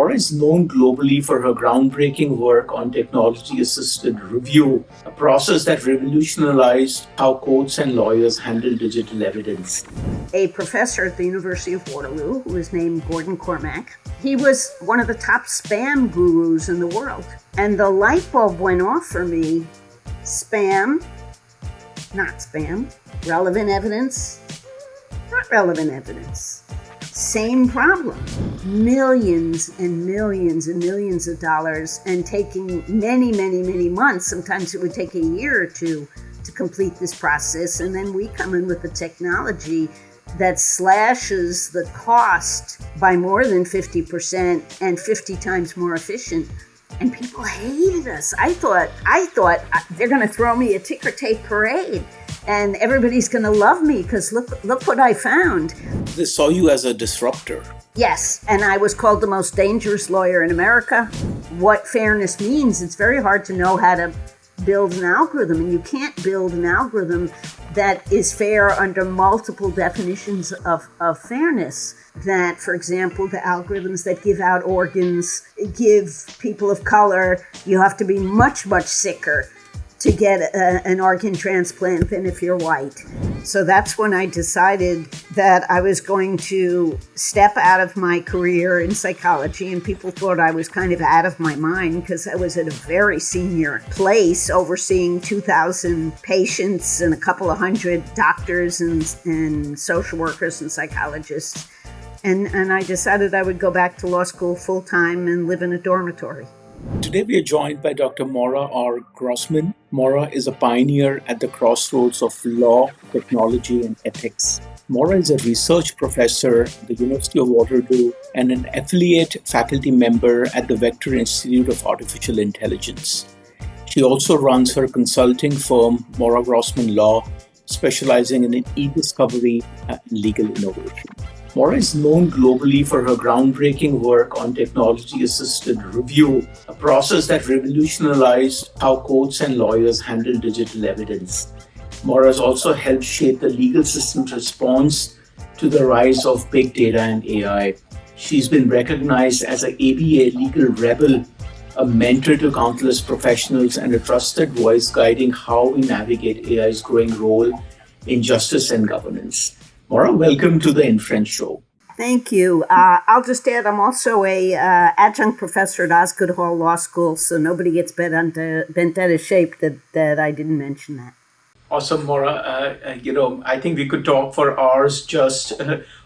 Maura is known globally for her groundbreaking work on technology-assisted review, a process that revolutionized how courts and lawyers handle digital evidence. A professor at the University of Waterloo, who was named Gordon Cormack, he was one of the top spam gurus in the world. And the light bulb went off for me. Spam, not spam. Relevant evidence, not relevant evidence. Same problem. Millions and millions and millions of dollars, and taking many, many, many months. Sometimes it would take a year or two to complete this process. And then we come in with the technology that slashes the cost by more than 50% and 50 times more efficient. And people hated us. I thought they're going to throw me a ticker tape parade. And everybody's going to love me because look what I found. They saw you as a disruptor. Yes, and I was called the most dangerous lawyer in America. What fairness means, it's very hard to know how to build an algorithm, and you can't build an algorithm that is fair under multiple definitions of fairness. That, for example, the algorithms that give out organs, give people of color, you have to be much, much sicker to get an organ transplant than if you're white. So that's when I decided that I was going to step out of my career in psychology, and people thought I was kind of out of my mind because I was at a very senior place overseeing 2,000 patients and a couple of hundred doctors and social workers and psychologists. And I decided I would go back to law school full-time and live in a dormitory. Today we are joined by Dr. Maura R. Grossman. Maura is a pioneer at the crossroads of law, technology, and ethics. Maura is a research professor at the University of Waterloo and an affiliate faculty member at the Wachtell Institute of Artificial Intelligence. She also runs her consulting firm, Maura Grossman Law, specializing in e-discovery and legal innovation. Maura is known globally for her groundbreaking work on technology-assisted review, a process that revolutionized how courts and lawyers handle digital evidence. Maura has also helped shape the legal system's response to the rise of big data and AI. She's been recognized as an ABA legal rebel, a mentor to countless professionals, and a trusted voice guiding how we navigate AI's growing role in justice and governance. Maura, welcome to the Inference Show. Thank you. I'll just add, I'm also a adjunct professor at Osgood Hall Law School, so nobody gets bent out of shape that I didn't mention that. Awesome, Maura. I think we could talk for hours just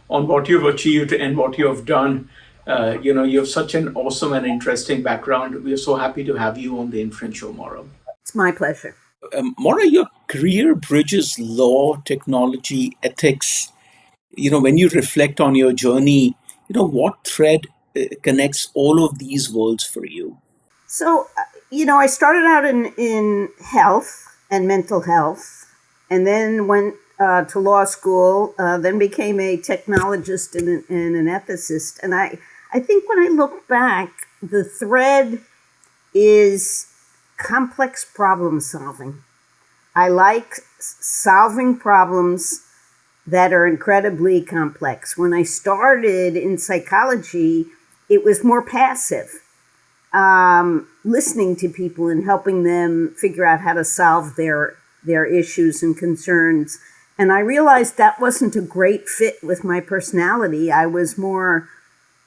on what you've achieved and what you have done. You have such an awesome and interesting background. We are so happy to have you on the Inference Show, Maura. It's my pleasure. Maura, your career bridges law, technology, ethics. When you reflect on your journey, what thread connects all of these worlds for you? So, I started out in health and mental health, and then went to law school, then became a technologist and an ethicist. And I think when I look back, the thread is complex problem solving. I like solving problems that are incredibly complex. When I started in psychology, it was more passive, listening to people and helping them figure out how to solve their issues and concerns. And I realized that wasn't a great fit with my personality. I was more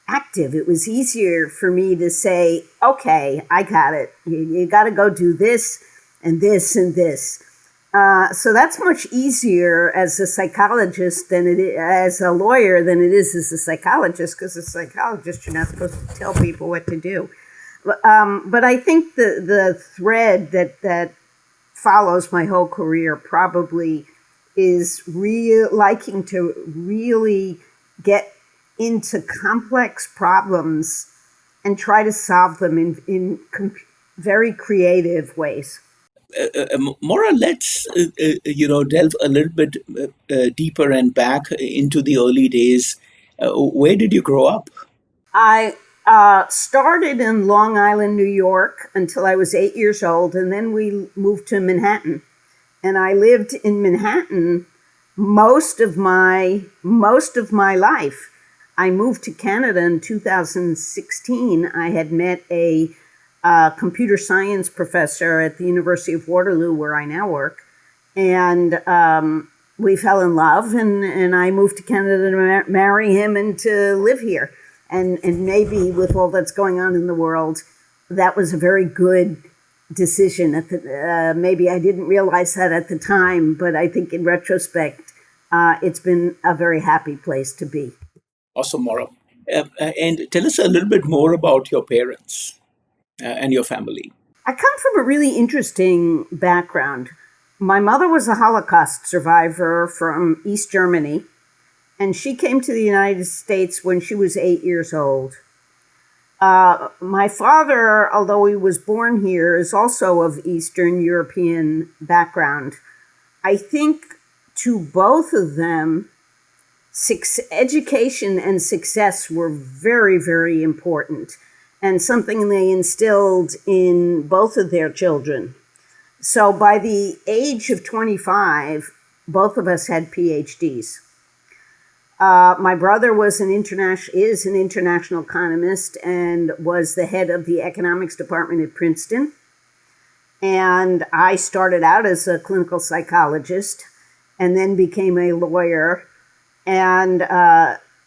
active. It was easier for me to say, okay, I got it. You got to go do this and this and this. So that's much easier as a psychologist than it is as a lawyer than it is as a psychologist, because as a psychologist, you're not supposed to tell people what to do. But I think the thread that follows my whole career probably is liking to really get into complex problems and try to solve them in very creative ways. Maura, let's delve a little bit deeper and back into the early days. Where did you grow up? I started in Long Island, New York, until I was 8 years old, and then we moved to Manhattan. And I lived in Manhattan most of my life. I moved to Canada in 2016, I had met a computer science professor at the University of Waterloo, where I now work. And we fell in love, and I moved to Canada to marry him and to live here. And maybe with all that's going on in the world, that was a very good decision. Maybe I didn't realize that at the time, but I think in retrospect, it's been a very happy place to be. Awesome, Maura. And tell us a little bit more about your parents and your family. I come from a really interesting background. My mother was a Holocaust survivor from East Germany, and she came to the United States when she was 8 years old. My father, although he was born here, is also of Eastern European background. I think to both of them, education and success were very, very important, and something they instilled in both of their children. So by the age of 25, both of us had PhDs. My brother is an international economist and was the head of the economics department at Princeton. And I started out as a clinical psychologist and then became a lawyer. And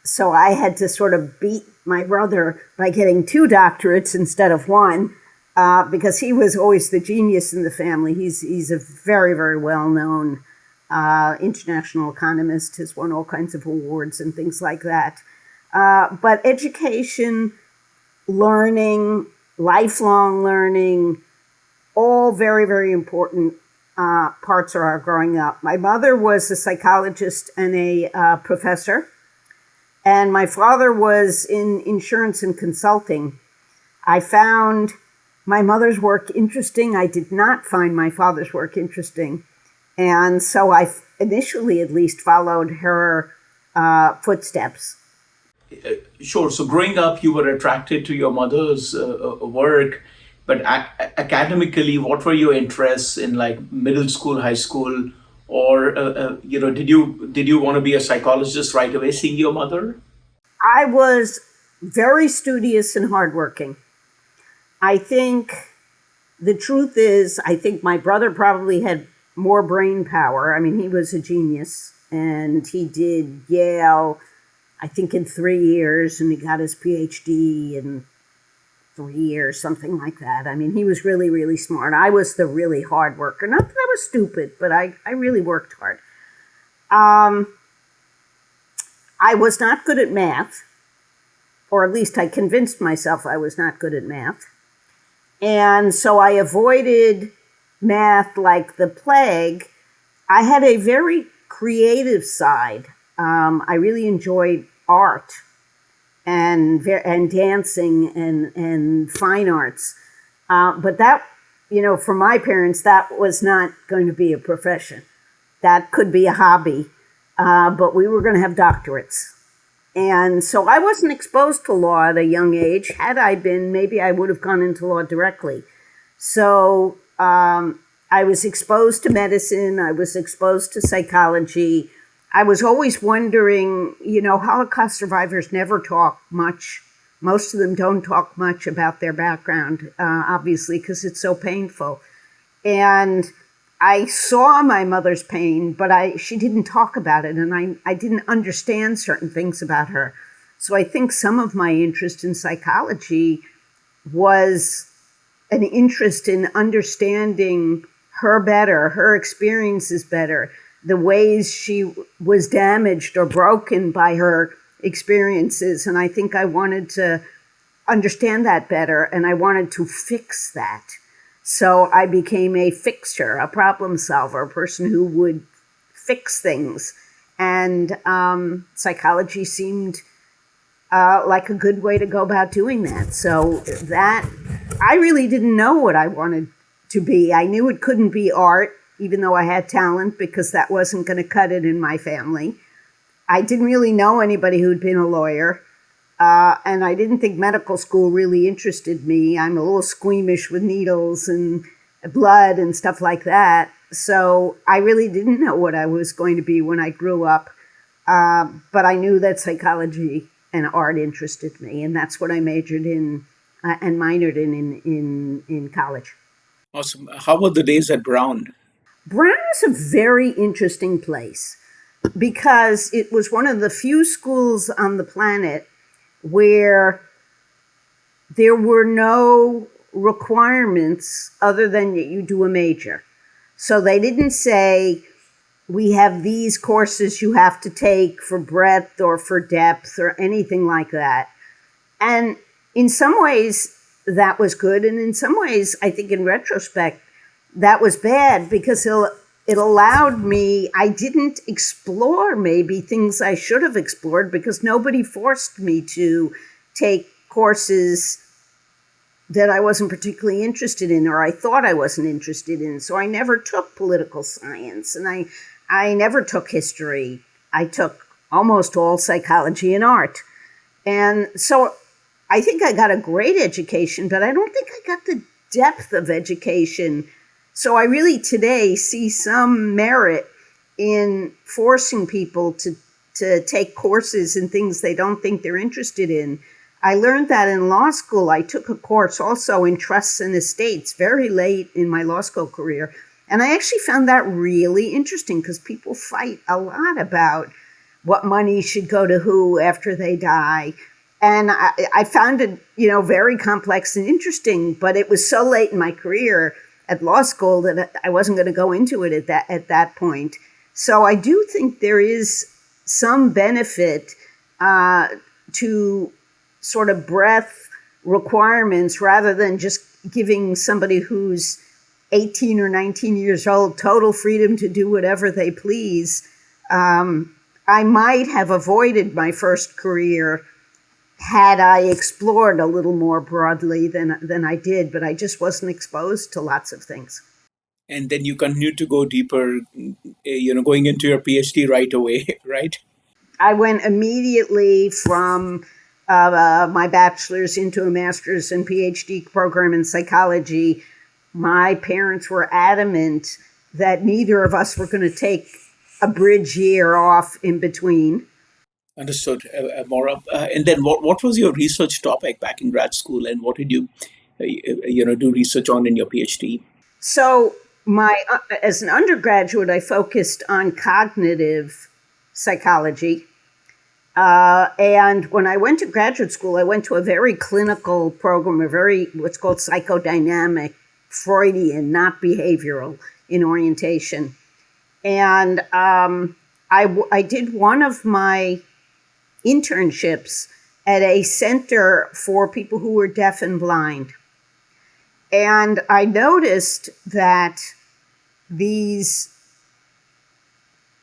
so I had to sort of beat my brother by getting 2 doctorates instead of 1, because he was always the genius in the family. He's a very, very well-known international economist, has won all kinds of awards and things like that. But education, learning, lifelong learning, all very, very important parts of our growing up. My mother was a psychologist and a professor, and my father was in insurance and consulting. I found my mother's work interesting. I did not find my father's work interesting. And so I initially, at least, followed her footsteps. Sure. So growing up, you were attracted to your mother's work, but academically, what were your interests in like middle school, high school, or did you want to be a psychologist right away, seeing your mother? I was very studious and hardworking. I think the truth is, I think my brother probably had more brain power. I mean, he was a genius, and he did Yale, I think, in 3 years, and he got his PhD in 3 years, something like that. I mean, he was really, really smart. I was the really hard worker. Not that I was stupid, but I really worked hard. I was not good at math, or at least I convinced myself I was not good at math. And so I avoided math like the plague. I had a very creative side. I really enjoyed art and dancing and fine arts. But that, for my parents, that was not going to be a profession. That could be a hobby, but we were going to have doctorates. And so I wasn't exposed to law at a young age. Had I been, maybe I would have gone into law directly. So I was exposed to medicine. I was exposed to psychology. I was always wondering, Holocaust survivors never talk much. Most of them don't talk much about their background, obviously, because it's so painful. And I saw my mother's pain, but she didn't talk about it, and I didn't understand certain things about her. So I think some of my interest in psychology was an interest in understanding her better, her experiences better, the ways she was damaged or broken by her experiences. And I think I wanted to understand that better, and I wanted to fix that. So I became a fixer, a problem solver, a person who would fix things. And psychology seemed like a good way to go about doing that. So that, I really didn't know what I wanted to be. I knew it couldn't be art, even though I had talent, because that wasn't going to cut it in my family. I didn't really know anybody who'd been a lawyer. And I didn't think medical school really interested me. I'm a little squeamish with needles and blood and stuff like that. So I really didn't know what I was going to be when I grew up. But I knew that psychology and art interested me, and that's what I majored in and minored in college. Awesome. How were the days at Brown? Brown is a very interesting place because it was one of the few schools on the planet where there were no requirements other than that you do a major. So they didn't say, we have these courses you have to take for breadth or for depth or anything like that. And in some ways, that was good. And in some ways, I think in retrospect, that was bad because it allowed me, I didn't explore maybe things I should have explored because nobody forced me to take courses that I wasn't particularly interested in or I thought I wasn't interested in. So I never took political science and I never took history. I took almost all psychology and art. And so I think I got a great education, but I don't think I got the depth of education. So I really today see some merit in forcing people to take courses in things they don't think they're interested in. I learned that in law school. I took a course also in trusts and estates very late in my law school career. And I actually found that really interesting because people fight a lot about what money should go to who after they die. And I found it, very complex and interesting, but it was so late in my career at law school that I wasn't going to go into it at that point. So I do think there is some benefit to sort of breadth requirements rather than just giving somebody who's 18 or 19 years old total freedom to do whatever they please. I might have avoided my first career had I explored a little more broadly than I did, but I just wasn't exposed to lots of things. And then you continued to go deeper, going into your PhD right away, right? I went immediately from my bachelor's into a master's and PhD program in psychology. My parents were adamant that neither of us were going to take a bridge year off in between. Understood, Maura. And then what was your research topic back in grad school, and what did you, do research on in your PhD? So as an undergraduate, I focused on cognitive psychology. And when I went to graduate school, I went to a very clinical program, what's called psychodynamic, Freudian, not behavioral in orientation. And I did one of my internships at a center for people who were deaf and blind. And I noticed that these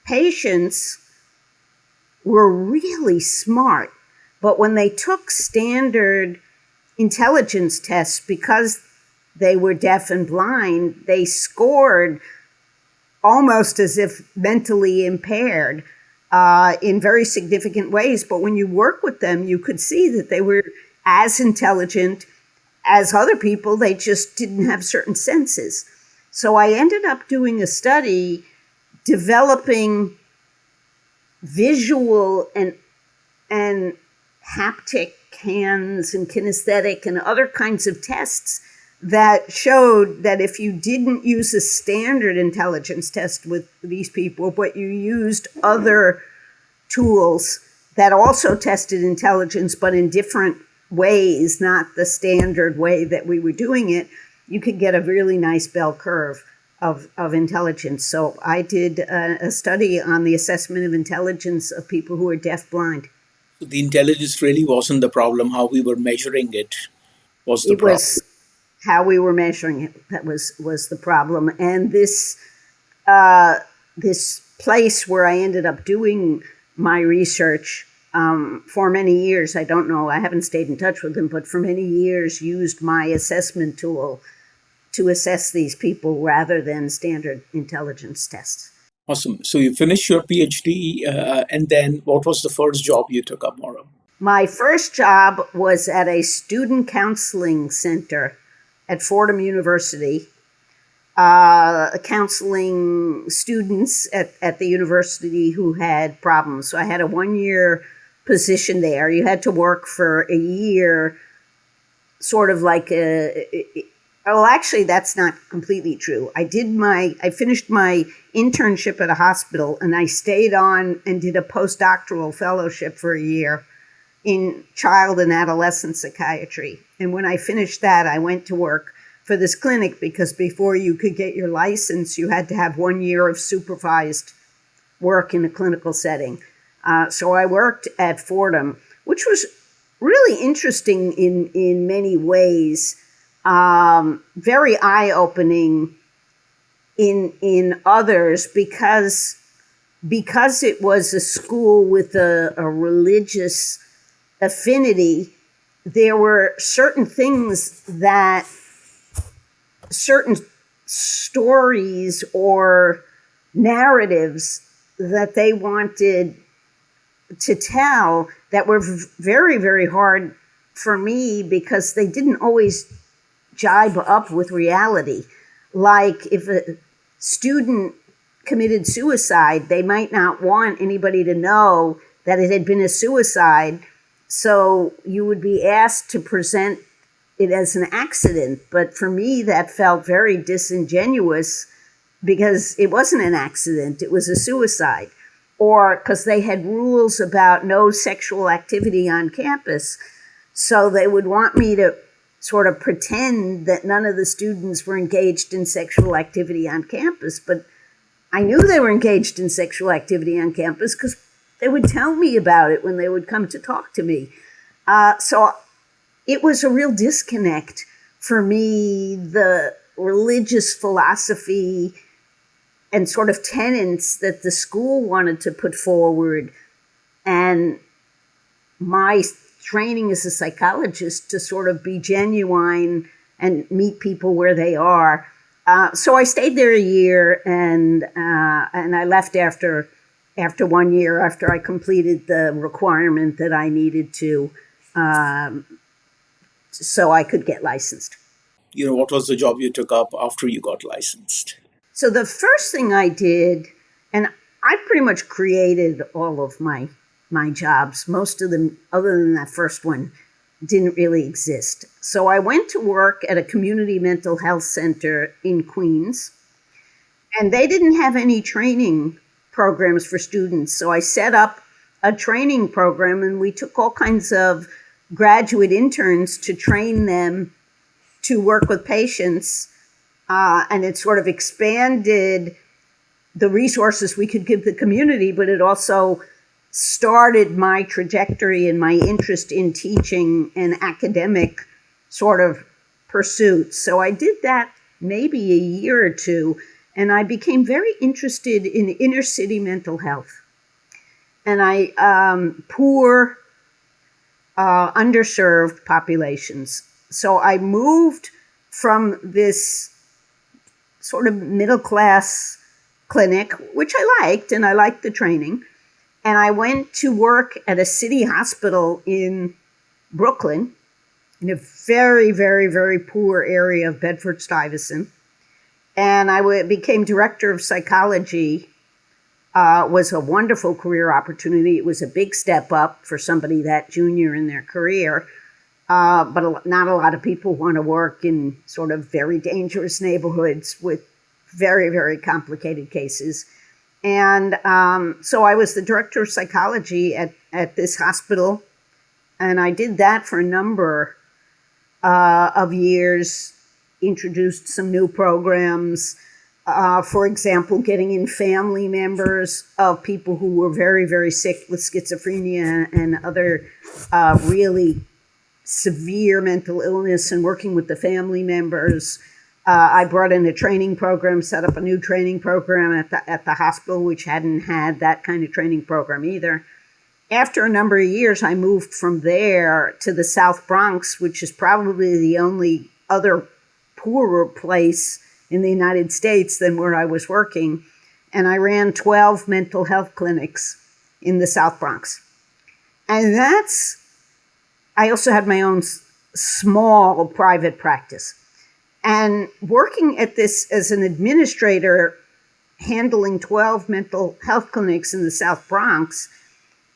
patients were really smart, but when they took standard intelligence tests, because they were deaf and blind, they scored almost as if mentally impaired in very significant ways. But when you work with them, you could see that they were as intelligent as other people. They just didn't have certain senses. So I ended up doing a study developing visual and haptic hands and kinesthetic and other kinds of tests that showed that if you didn't use a standard intelligence test with these people, but you used other tools that also tested intelligence, but in different ways, not the standard way that we were doing it, you could get a really nice bell curve of intelligence. So I did a study on the assessment of intelligence of people who are deaf-blind. So the intelligence really wasn't the problem. How we were measuring it was the It problem. was how we were measuring it that was the problem. And this place where I ended up doing my research for many years, I don't know, I haven't stayed in touch with them, but for many years used my assessment tool to assess these people rather than standard intelligence tests. Awesome. So you finished your PhD, and then what was the first job you took up, Maura? My first job was at a student counseling center at Fordham University, counseling students at the university who had problems. So I had a 1-year position there. You had to work for a year, sort of like well, actually, that's not completely true. I finished my internship at a hospital, and I stayed on and did a postdoctoral fellowship for a year in child and adolescent psychiatry. And when I finished that, I went to work for this clinic, because before you could get your license, you had to have 1 year of supervised work in a clinical setting. So I worked at Fordham, which was really interesting in many ways, very eye-opening in others, because it was a school with a religious affinity. There were certain things that certain stories or narratives that they wanted to tell that were very, very hard for me, because they didn't always jibe up with reality. Like, if a student committed suicide, they might not want anybody to know that it had been a suicide, so you would be asked to present it as an accident. But for me, that felt very disingenuous, because it wasn't an accident, it was a suicide. Or because they had rules about no sexual activity on campus, so they would want me to sort of pretend that none of the students were engaged in sexual activity on campus. But I knew they were engaged in sexual activity on campus, because they would tell me about it when they would come to talk to me. So it was a real disconnect for me, the religious philosophy and sort of tenets that the school wanted to put forward, and my training as a psychologist to sort of be genuine and meet people where they are. So I stayed there a year, and I left after 1 year, after I completed the requirement that I needed to, so I could get licensed. What was the job you took up after you got licensed? So the first thing I did, and I pretty much created all of my jobs. Most of them, other than that first one, didn't really exist. So I went to work at a community mental health center in Queens, and they didn't have any training programs for students. So I set up a training program, and we took all kinds of graduate interns to train them to work with patients. And it sort of expanded the resources we could give the community, but it also started my trajectory and my interest in teaching and academic sort of pursuits. So I did that maybe a year or two, and I became very interested in inner city mental health. And poor, underserved populations. So I moved from this sort of middle class clinic, which I liked, and I liked the training. And I went to work at a city hospital in Brooklyn, in a very, very, very poor area of Bedford-Stuyvesant. And I became director of psychology. Was a wonderful career opportunity. It was a big step up for somebody that junior in their career. But not a lot of people want to work in sort of very dangerous neighborhoods with very, very complicated cases. And so I was the director of psychology at this hospital, and I did that for a number of years, introduced some new programs. For example, getting in family members of people who were very, very sick with schizophrenia and other really severe mental illness, and working with the family members. I brought in a training program, set up a new training program at the hospital, which hadn't had that kind of training program either. After a number of years, I moved from there to the South Bronx, which is probably the only other poorer place in the United States than where I was working. And I ran 12 mental health clinics in the South Bronx. And I also had my own small private practice. And working at this as an administrator, handling 12 mental health clinics in the South Bronx,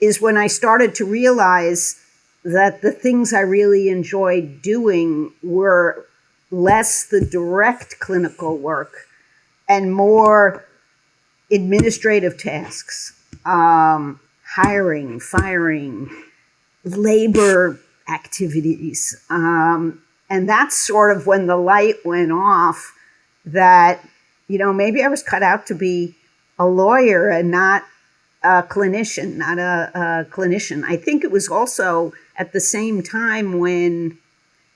is when I started to realize that the things I really enjoyed doing were less the direct clinical work and more administrative tasks, hiring, firing, labor activities. And that's sort of when the light went off that, maybe I was cut out to be a lawyer and not a clinician, I think it was also at the same time when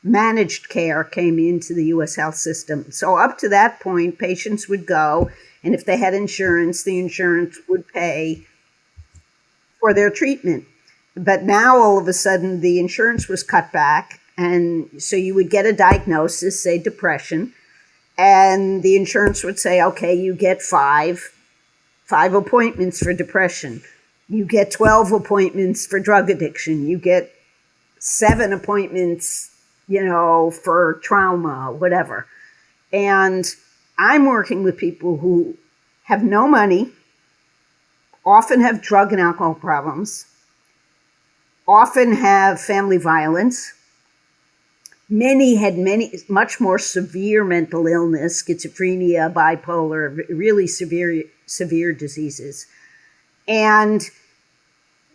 managed care came into the U.S. health system. So up to that point, patients would go, and if they had insurance, the insurance would pay for their treatment. But now all of a sudden, the insurance was cut back, and so you would get a diagnosis, say depression, and the insurance would say, okay, you get five appointments for depression. You get 12 appointments for drug addiction. You get 7 appointments, for trauma, whatever. And I'm working with people who have no money, often have drug and alcohol problems, often have family violence. Many had much more severe mental illness, schizophrenia, bipolar, really severe diseases. And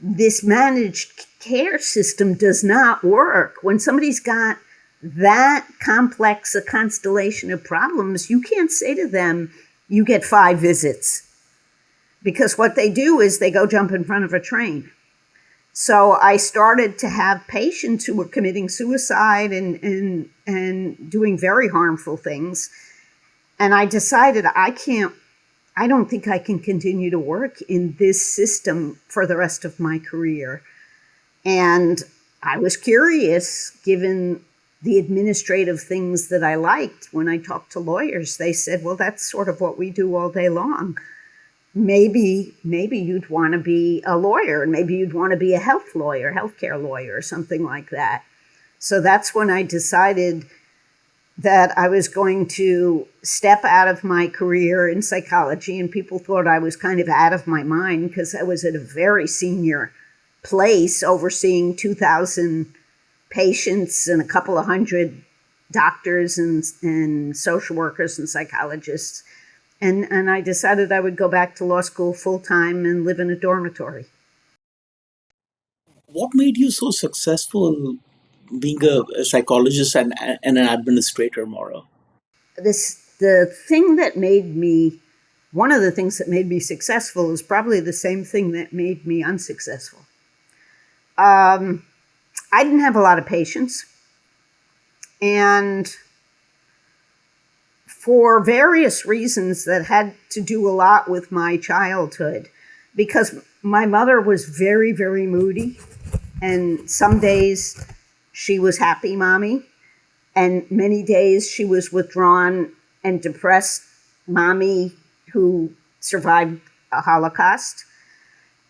this managed care system does not work. When somebody's got that complex a constellation of problems, you can't say to them, you get 5 visits. Because what they do is they go jump in front of a train. So I started to have patients who were committing suicide and doing very harmful things. And I decided I don't think I can continue to work in this system for the rest of my career. And I was curious, given the administrative things that I liked. When I talked to lawyers, they said, well, that's sort of what we do all day long. Maybe you'd want to be a lawyer, and maybe you'd want to be a healthcare lawyer, or something like that. So that's when I decided that I was going to step out of my career in psychology, and people thought I was kind of out of my mind because I was at a very senior place overseeing 2,000 patients and a couple of hundred doctors and social workers and psychologists. And I decided I would go back to law school full-time and live in a dormitory. What made you so successful being a psychologist and an administrator, Maura? One of the things that made me successful is probably the same thing that made me unsuccessful. I didn't have a lot of patience. And for various reasons that had to do a lot with my childhood, because my mother was very, very moody. And some days she was happy mommy, and many days she was withdrawn and depressed mommy who survived a Holocaust.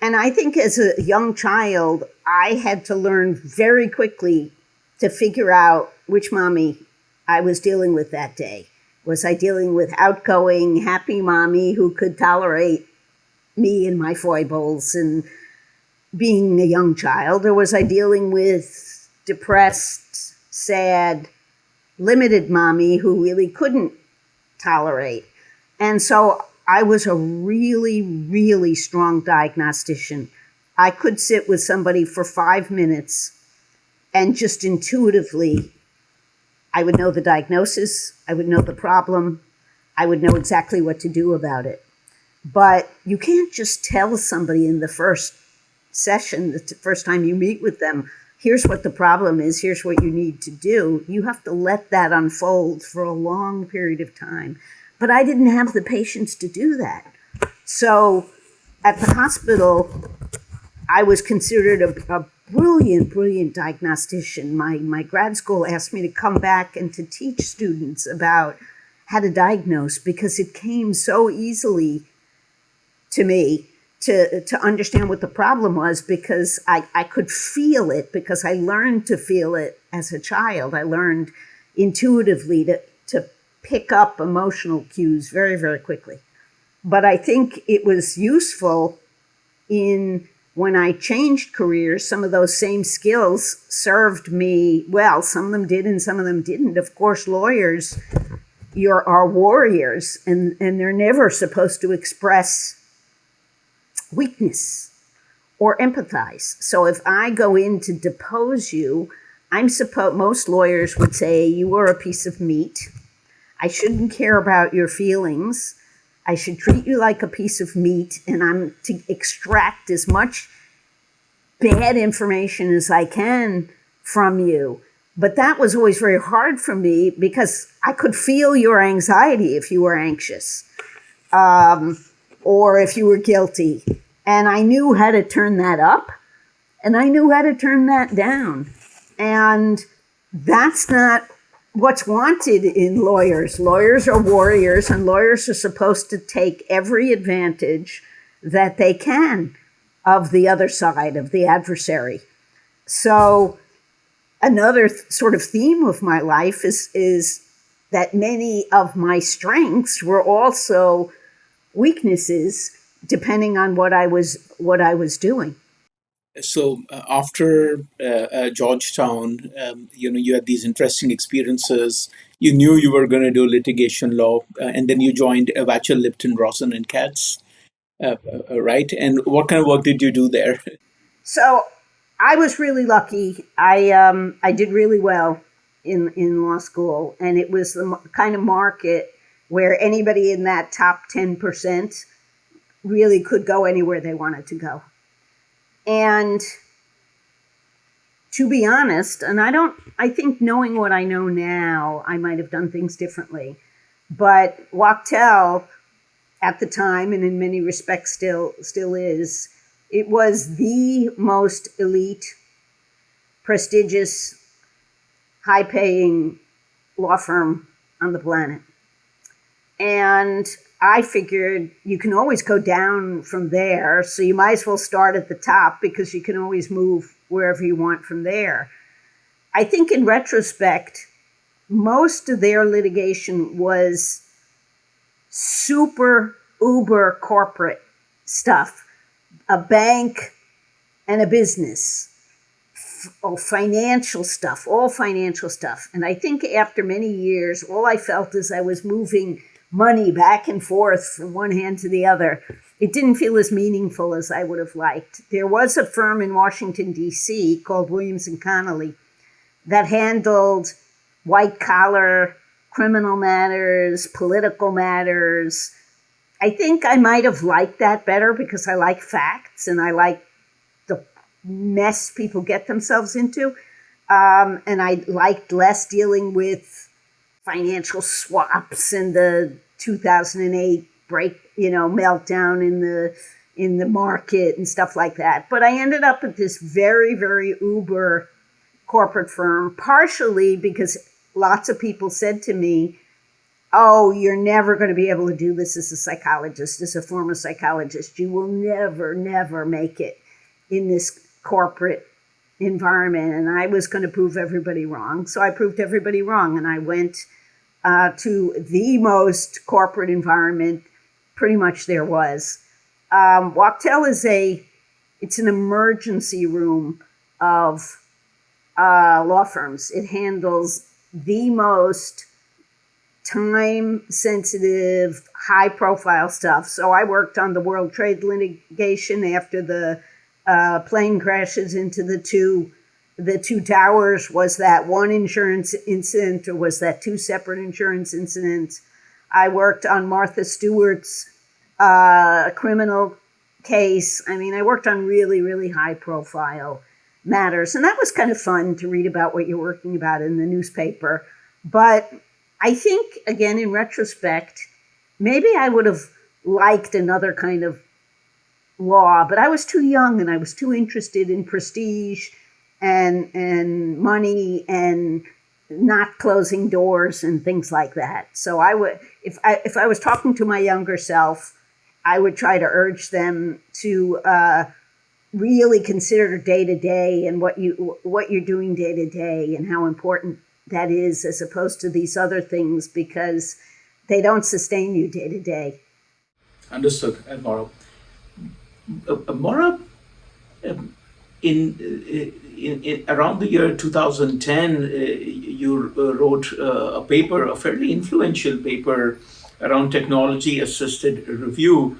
And I think as a young child, I had to learn very quickly to figure out which mommy I was dealing with that day. Was I dealing with outgoing, happy mommy who could tolerate me and my foibles and being a young child? Or was I dealing with depressed, sad, limited mommy who really couldn't tolerate? And so I was a really, really strong diagnostician. I could sit with somebody for 5 minutes and just intuitively, I would know the diagnosis, I would know the problem, I would know exactly what to do about it. But you can't just tell somebody in the first session, the first time you meet with them, here's what the problem is, here's what you need to do. You have to let that unfold for a long period of time. But I didn't have the patience to do that. So at the hospital, I was considered a brilliant, brilliant diagnostician. My grad school asked me to come back and to teach students about how to diagnose because it came so easily to me to understand what the problem was because I could feel it because I learned to feel it as a child. I learned intuitively to pick up emotional cues very, very quickly. But I think it was useful in when I changed careers, some of those same skills served me well. Some of them did and some of them didn't. Of course, lawyers are warriors, and they're never supposed to express weakness or empathize. So if I go in to depose you, most lawyers would say you are a piece of meat. I shouldn't care about your feelings. I should treat you like a piece of meat, and I'm to extract as much bad information as I can from you. But that was always very hard for me because I could feel your anxiety if you were anxious, or if you were guilty. And I knew how to turn that up, and I knew how to turn that down. And that's not what's wanted in lawyers. Lawyers are warriors, and lawyers are supposed to take every advantage that they can of the other side, of the adversary. So another sort of theme of my life is that many of my strengths were also weaknesses, depending on what I was doing. So after Georgetown, you had these interesting experiences. You knew you were going to do litigation law, and then you joined Wachtell Lipton, Rosen and Katz, right? And what kind of work did you do there? So I was really lucky. I did really well in law school, and it was the kind of market where anybody in that top 10% really could go anywhere they wanted to go. And to be honest, and I think knowing what I know now, I might have done things differently. But Wachtell at the time, and in many respects still is, it was the most elite, prestigious, high-paying law firm on the planet. And I figured you can always go down from there, so you might as well start at the top because you can always move wherever you want from there. I think in retrospect, most of their litigation was super uber corporate stuff, a bank and a business, all financial stuff. And I think after many years, all I felt is I was moving money back and forth from one hand to the other. It didn't feel as meaningful as I would have liked. There was a firm in Washington, D.C. called Williams & Connolly that handled white-collar criminal matters, political matters. I think I might have liked that better because I like facts and I like the mess people get themselves into. And I liked less dealing with financial swaps and the 2008 meltdown in the market and stuff like that. But I ended up at this very, very uber corporate firm, partially because lots of people said to me, "Oh, you're never going to be able to do this as a psychologist, as a former psychologist. You will never make it in this corporate environment." And I was going to prove everybody wrong. So I proved everybody wrong. And I went to the most corporate environment pretty much there was. Wachtell it's an emergency room of law firms. It handles the most time-sensitive, high-profile stuff. So I worked on the World Trade litigation after the plane crashes into the two towers. Was that one insurance incident, or was that two separate insurance incidents? I worked on Martha Stewart's criminal case. I mean, I worked on really, really high-profile matters, and that was kind of fun to read about what you're working about in the newspaper. But I think, again, in retrospect, maybe I would have liked another kind of law, but I was too young and I was too interested in prestige and money and not closing doors and things like that. So I would, if I was talking to my younger self, I would try to urge them to really consider day to day and what you're doing day to day and how important that is, as opposed to these other things, because they don't sustain you day to day. Understood, Maura. Maura, In around the year 2010, you wrote a paper, a fairly influential paper around technology assisted review.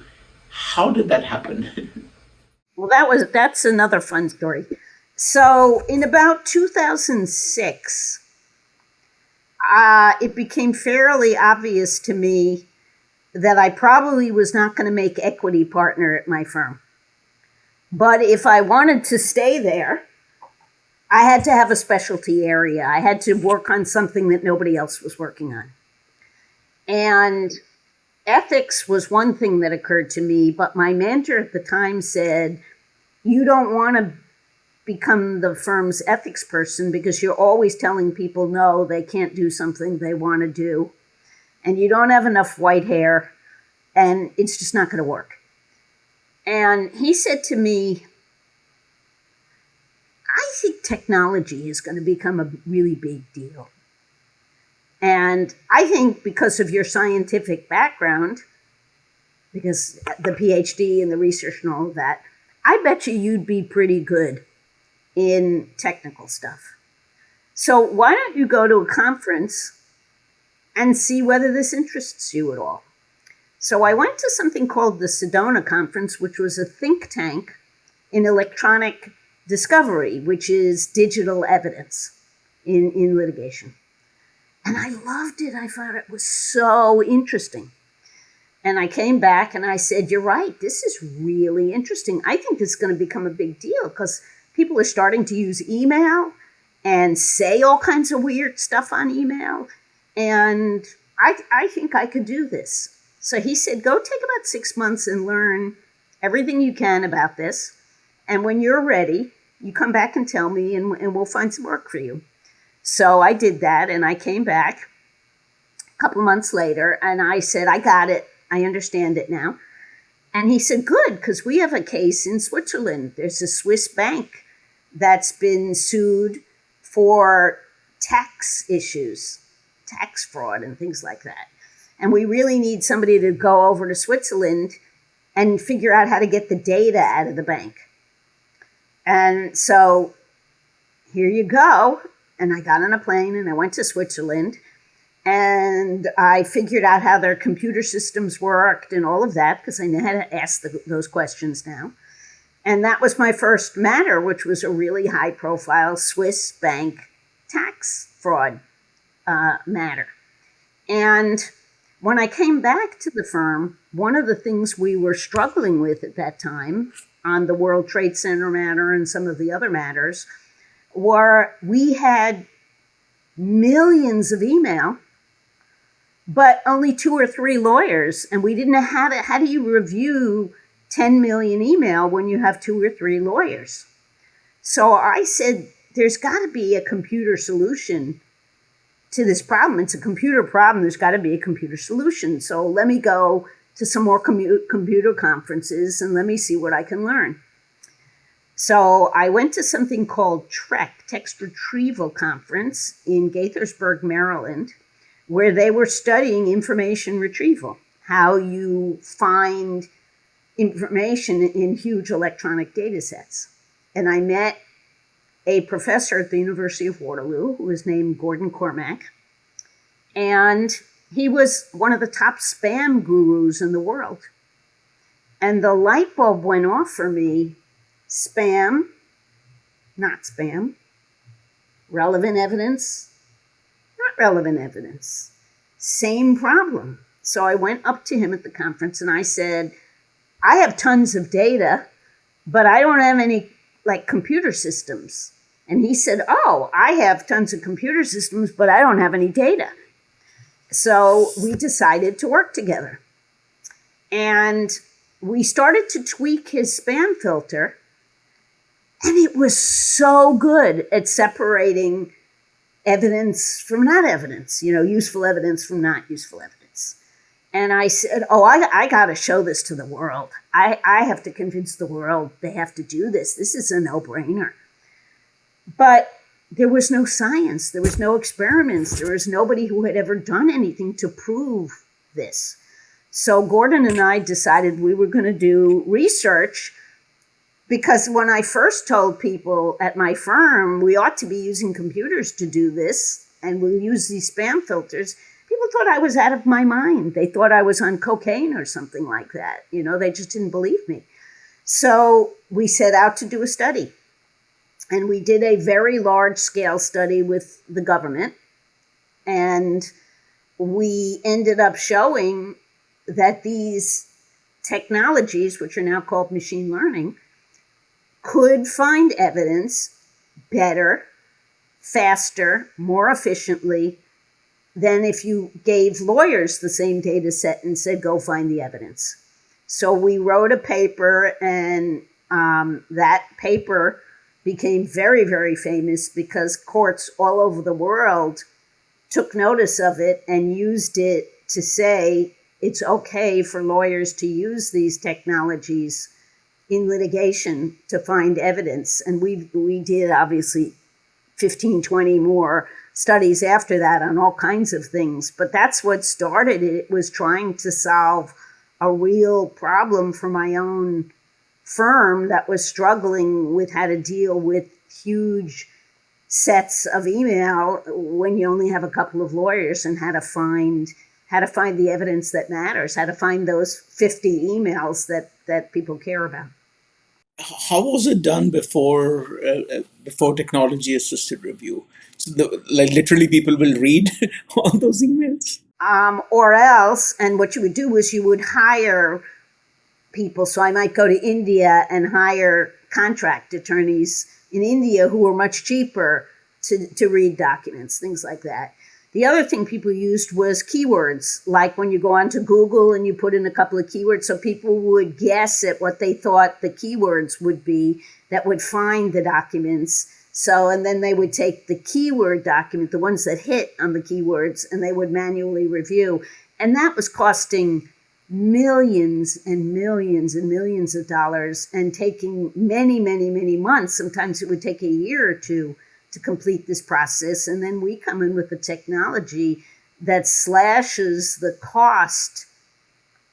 How did that happen? Well, that's another fun story. So in about 2006, it became fairly obvious to me that I probably was not going to make equity partner at my firm. But if I wanted to stay there, I had to have a specialty area. I had to work on something that nobody else was working on. And ethics was one thing that occurred to me, but my mentor at the time said, you don't want to become the firm's ethics person because you're always telling people no, they can't do something they want to do. And you don't have enough white hair, and it's just not going to work. And he said to me, I think technology is going to become a really big deal. And I think because of your scientific background, because the PhD and the research and all of that, I bet you'd be pretty good in technical stuff. So why don't you go to a conference and see whether this interests you at all? So I went to something called the Sedona Conference, which was a think tank in electronic discovery, which is digital evidence in litigation. And I loved it. I thought it was so interesting. And I came back and I said, you're right, this is really interesting. I think this is going to become a big deal because people are starting to use email and say all kinds of weird stuff on email. And I think I could do this. So he said, go take about 6 months and learn everything you can about this. And when you're ready, you come back and tell me and we'll find some work for you. So I did that and I came back a couple of months later and I said, I got it. I understand it now. And he said, good, because we have a case in Switzerland. There's a Swiss bank that's been sued for tax issues, tax fraud and things like that. And we really need somebody to go over to Switzerland and figure out how to get the data out of the bank. And so here you go. And I got on a plane and I went to Switzerland and I figured out how their computer systems worked and all of that because I know how to ask those questions now. And that was my first matter, which was a really high profile Swiss bank tax fraud matter. And when I came back to the firm, one of the things we were struggling with at that time on the World Trade Center matter and some of the other matters were we had millions of email, but only 2 or 3 lawyers. And we didn't know how do you review 10 million email when you have 2 or 3 lawyers? So I said, there's got to be a computer solution to this problem. It's a computer problem. There's got to be a computer solution. So let me go to some more computer conferences and let me see what I can learn. So I went to something called TREC, Text Retrieval Conference in Gaithersburg, Maryland, where they were studying information retrieval, how you find information in huge electronic data sets. And I met a professor at the University of Waterloo who was named Gordon Cormack. And he was one of the top spam gurus in the world. And the light bulb went off for me. Spam, not spam. Relevant evidence, not relevant evidence. Same problem. So I went up to him at the conference and I said, I have tons of data, but I don't have any computer systems. And he said, oh, I have tons of computer systems, but I don't have any data. So we decided to work together. And we started to tweak his spam filter. And it was so good at separating evidence from not evidence, useful evidence from not useful evidence. And I said, oh, I got to show this to the world. I have to convince the world they have to do this. This is a no-brainer. But there was no science. There was no experiments. There was nobody who had ever done anything to prove this. So Gordon and I decided we were going to do research Because when I first told people at my firm we ought to be using computers to do this and we'll use these spam filters, people thought I was out of my mind. They thought I was on cocaine or something like that. They just didn't believe me. So we set out to do a study. And we did a very large scale study with the government. And we ended up showing that these technologies, which are now called machine learning, could find evidence better, faster, more efficiently than if you gave lawyers the same data set and said, go find the evidence. So we wrote a paper, and that paper became very, very famous because courts all over the world took notice of it and used it to say it's okay for lawyers to use these technologies in litigation to find evidence. And we did obviously 15, 20 more studies after that on all kinds of things. But that's what started it. It was trying to solve a real problem for my own firm that was struggling with how to deal with huge sets of email when you only have a couple of lawyers, and how to find the evidence that matters, how to find those 50 emails that people care about. How was it done before technology assisted review? So literally people will read all those emails? Or else, and what you would do is you would hire people. So I might go to India and hire contract attorneys in India who were much cheaper to read documents, things like that. The other thing people used was keywords, like when you go onto Google and you put in a couple of keywords, so people would guess at what they thought the keywords would be that would find the documents. So, and then they would take the keyword document, the ones that hit on the keywords, and they would manually review. And that was costing millions and millions and millions of dollars and taking many, many, many months. Sometimes it would take a year or two to complete this process. And then we come in with a technology that slashes the cost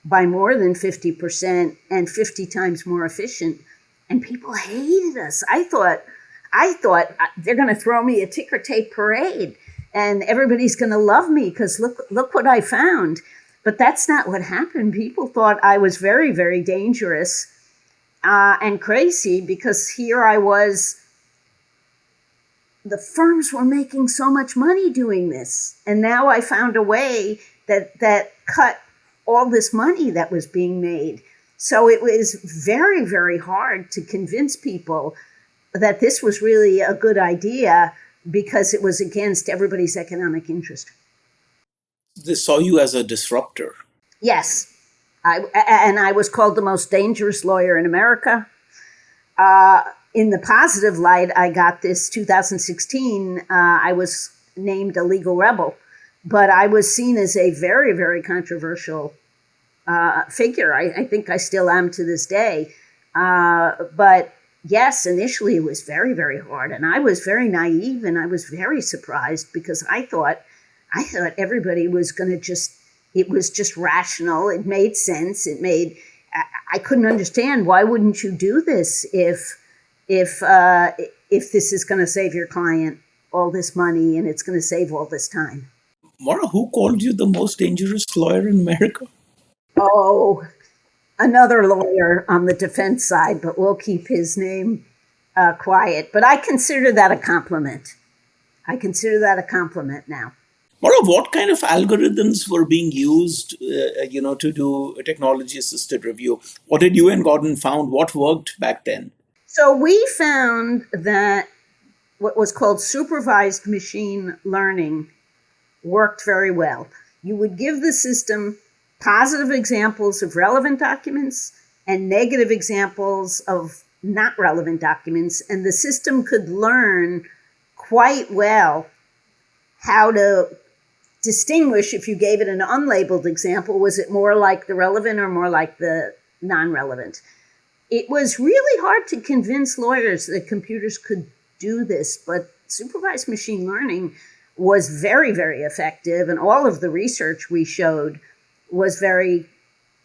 by more than 50% and 50 times more efficient. And people hated us. I thought they're going to throw me a ticker tape parade and everybody's going to love me because look what I found. But that's not what happened. People thought I was very, very dangerous and crazy, because here I was. The firms were making so much money doing this. And now I found a way that cut all this money that was being made. So it was very, very hard to convince people that this was really a good idea, because it was against everybody's economic interest. They saw you as a disruptor. Yes. I was called the most dangerous lawyer in America. In the positive light, I got this 2016, I was named a legal rebel, but I was seen as a very, very controversial figure. I think I still am to this day. But yes, initially it was very, very hard. And I was very naive, and I was very surprised, because I thought everybody was it was just rational. It made sense. I couldn't understand, why wouldn't you do this if this is going to save your client all this money and it's going to save all this time. Maura, who called you the most dangerous lawyer in America? Oh, another lawyer on the defense side, but we'll keep his name quiet. But I consider that a compliment. Now. Maura, what kind of algorithms were being used, to do technology-assisted review? What did you and Gordon found? What worked back then? So we found that what was called supervised machine learning worked very well. You would give the system positive examples of relevant documents and negative examples of not relevant documents, and the system could learn quite well how to distinguish, if you gave it an unlabeled example, was it more like the relevant or more like the non-relevant. It was really hard to convince lawyers that computers could do this, but supervised machine learning was very, very effective, and all of the research we showed was very,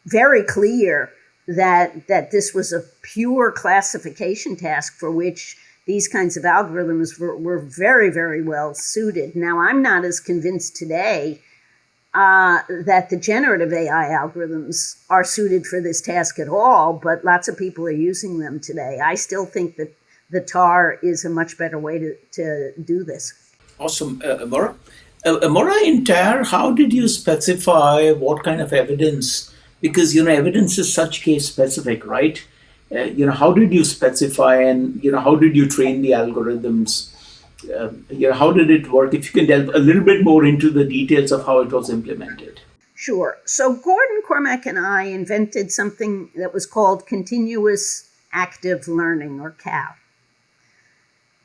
very clear that this was a pure classification task for which these kinds of algorithms were very, very well suited. Now, I'm not as convinced today that the generative AI algorithms are suited for this task at all, but lots of people are using them today. I still think that the TAR is a much better way to do this. Awesome, Maura. Maura, in TAR, how did you specify what kind of evidence? Because evidence is such case specific, right? How did you specify, and how did you train the algorithms? How did it work? If you can delve a little bit more into the details of how it was implemented. Sure. So Gordon Cormack and I invented something that was called continuous active learning, or CAL.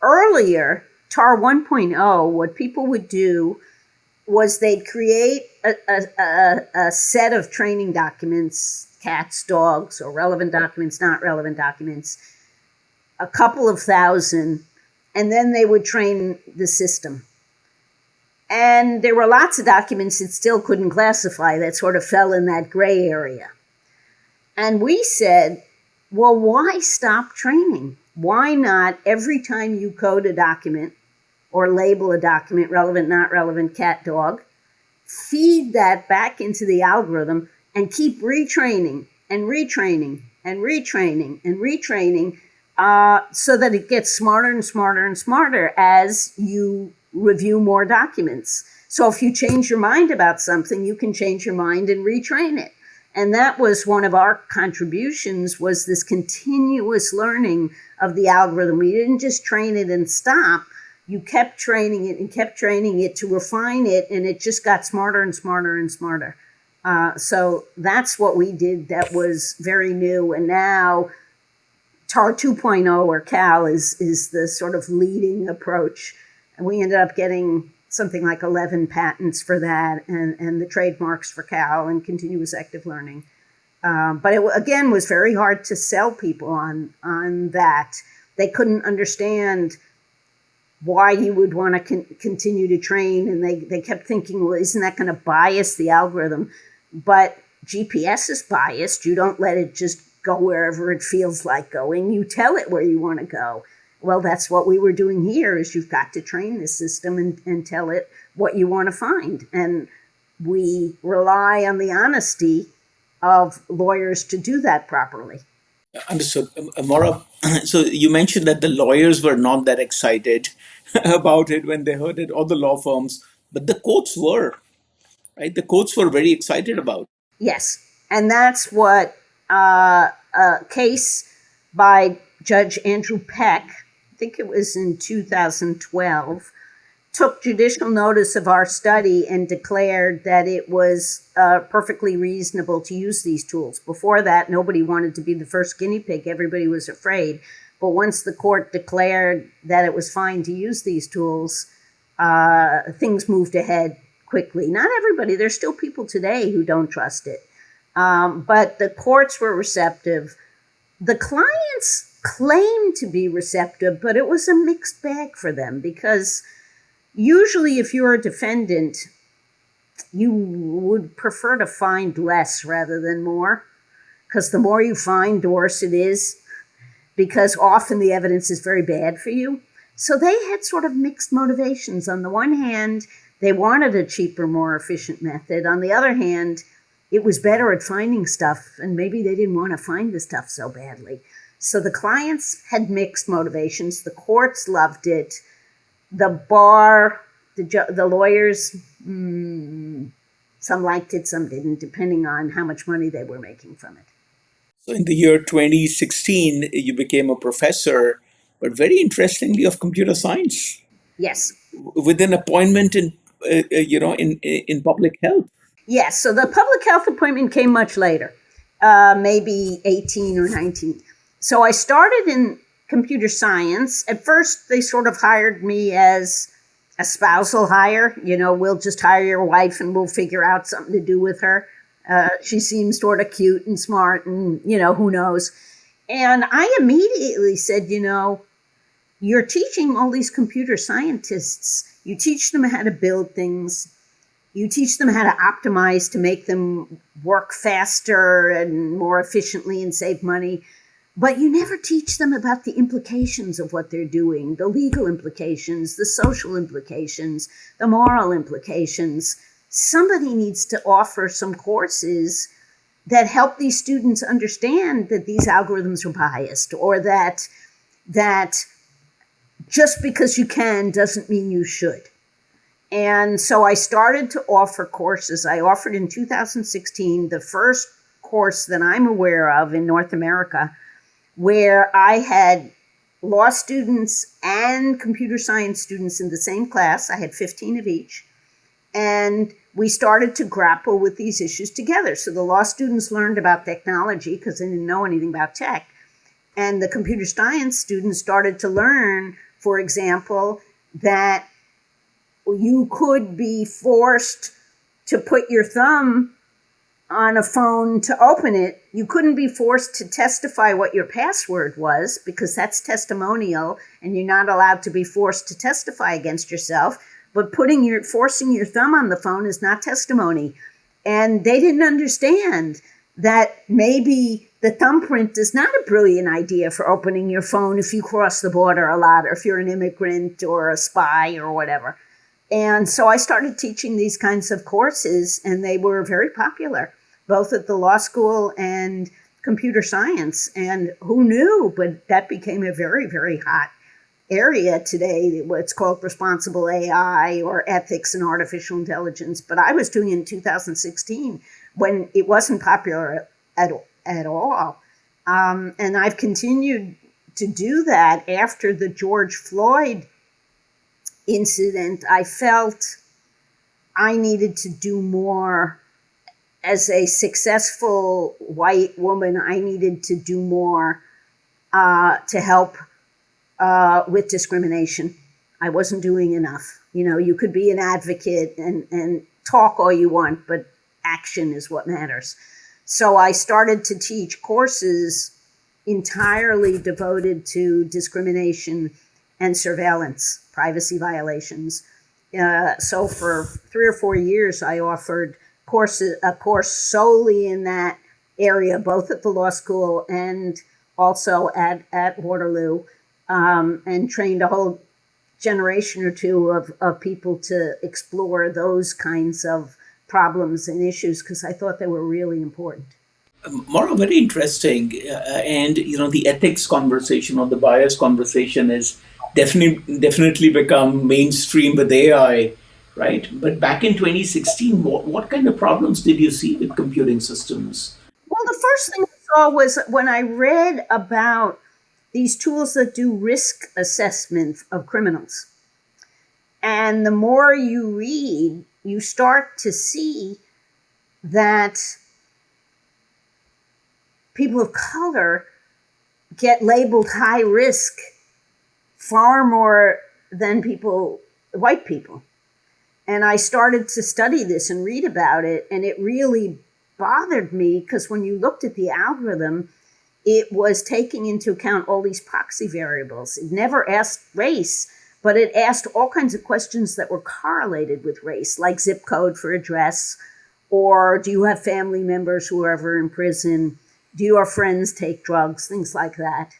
Earlier, TAR 1.0, what people would do was they'd create a set of training documents, cats, dogs, or relevant documents, not relevant documents, a couple of thousand, and then they would train the system. And there were lots of documents that still couldn't classify, that sort of fell in that gray area. And we said, well, why stop training? Why not, every time you code a document or label a document, relevant, not relevant, cat, dog, feed that back into the algorithm and keep retraining and retraining and retraining and retraining so that it gets smarter and smarter and smarter as you review more documents. So if you change your mind about something, you can change your mind and retrain it. And that was one of our contributions, was this continuous learning of the algorithm. We didn't just train it and stop. You kept training it and kept training it to refine it, and it just got smarter and smarter and smarter. So that's what we did that was very new. And now TAR 2.0, or CAL, is the sort of leading approach. And we ended up getting something like 11 patents for that, and the trademarks for CAL and continuous active learning. But it, again, was very hard to sell people on that. They couldn't understand why you would want to continue to train, and they kept thinking, well, isn't that going to bias the algorithm? But GPS is biased. You don't let it just go wherever it feels like going. You tell it where you want to go. Well, that's what we were doing here, is you've got to train the system and tell it what you want to find. And we rely on the honesty of lawyers to do that properly. Understood. Maura, so you mentioned that the lawyers were not that excited about it when they heard it, or the law firms, but the courts were, right? The courts were very excited about it. Yes. And that's what a case by Judge Andrew Peck, I think it was in 2012, took judicial notice of our study and declared that it was perfectly reasonable to use these tools. Before that, nobody wanted to be the first guinea pig. Everybody was afraid. But once the court declared that it was fine to use these tools, things moved ahead quickly. Not everybody. There's still people today who don't trust it. But the courts were receptive. The clients claimed to be receptive, but it was a mixed bag for them, because usually if you're a defendant, you would prefer to find less rather than more, because the more you find, the worse it is, because often the evidence is very bad for you. So they had sort of mixed motivations. On the one hand, they wanted a cheaper, more efficient method. On the other hand, it was better at finding stuff, and maybe they didn't want to find the stuff so badly. So the clients had mixed motivations. The courts loved it. The bar, the lawyers, some liked it, some didn't, depending on how much money they were making from it. So in the year 2016, you became a professor, but very interestingly, of computer science. Yes. With an appointment in public health. Yes. So the public health appointment came much later, maybe 18 or 19. So I started in computer science. At first, they sort of hired me as a spousal hire. We'll just hire your wife and we'll figure out something to do with her. She seems sort of cute and smart and, who knows. And I immediately said, you're teaching all these computer scientists. You teach them how to build things. You teach them how to optimize to make them work faster and more efficiently and save money. But you never teach them about the implications of what they're doing, the legal implications, the social implications, the moral implications. Somebody needs to offer some courses that help these students understand that these algorithms are biased, or that just because you can doesn't mean you should. And so I started to offer courses. I offered in 2016 the first course that I'm aware of in North America, where I had law students and computer science students in the same class. I had 15 of each. And we started to grapple with these issues together. So the law students learned about technology because they didn't know anything about tech. And the computer science students started to learn, for example, that you could be forced to put your thumb on a phone to open it. You couldn't be forced to testify what your password was, because that's testimonial and you're not allowed to be forced to testify against yourself. But forcing your thumb on the phone is not testimony. And they didn't understand that maybe the thumbprint is not a brilliant idea for opening your phone if you cross the border a lot, or if you're an immigrant or a spy or whatever. And so I started teaching these kinds of courses, and they were very popular, both at the law school and computer science. And who knew, but that became a very, very hot area today. What's called responsible AI, or ethics and artificial intelligence. But I was doing it in 2016 when it wasn't popular at all. And I've continued to do that after the George Floyd incident. I felt I needed to do more. As a successful white woman, I needed to do more to help with discrimination. I wasn't doing enough. You could be an advocate and talk all you want, but action is what matters. So I started to teach courses entirely devoted to discrimination and surveillance, privacy violations. So for 3 or 4 years, I offered a course solely in that area, both at the law school and also at Waterloo, and trained a whole generation or two of people to explore those kinds of problems and issues, because I thought they were really important. Maura, very interesting. And, the ethics conversation or the bias conversation is definitely become mainstream with AI, right? But back in 2016, what kind of problems did you see with computing systems? Well, the first thing I saw was when I read about these tools that do risk assessment of criminals. And the more you read, you start to see that people of color get labeled high risk far more than white people. And I started to study this and read about it, and it really bothered me, because when you looked at the algorithm, it was taking into account all these proxy variables. It never asked race, but it asked all kinds of questions that were correlated with race, like zip code for address, or do you have family members who are ever in prison? Do your friends take drugs? Things like that.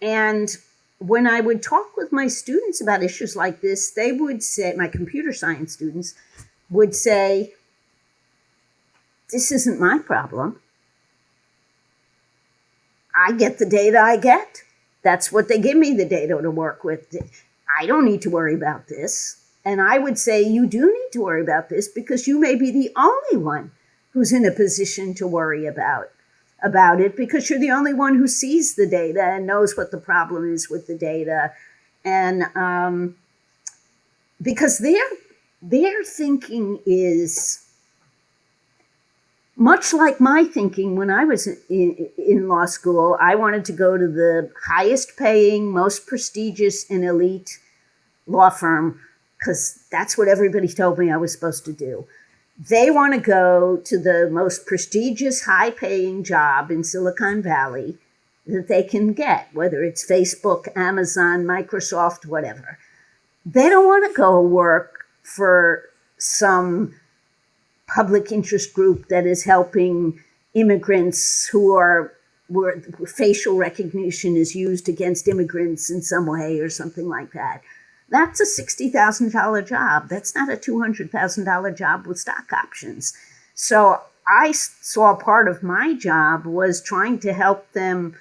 And when I would talk with my students about issues like this, they would say, my computer science students would say, this isn't my problem. I get the data I get. That's what they give me, the data to work with. I don't need to worry about this. And I would say, you do need to worry about this, because you may be the only one who's in a position to worry about it, because you're the only one who sees the data and knows what the problem is with the data. And because their thinking is much like my thinking when I was in law school. I wanted to go to the highest paying, most prestigious and elite law firm, because that's what everybody told me I was supposed to do. They want to go to the most prestigious, high-paying job in Silicon Valley that they can get, whether it's Facebook, Amazon, Microsoft, whatever. They don't want to go work for some public interest group that is helping immigrants where facial recognition is used against immigrants in some way or something like that. That's a $60,000 job. That's not a $200,000 job with stock options. So I saw part of my job was trying to help them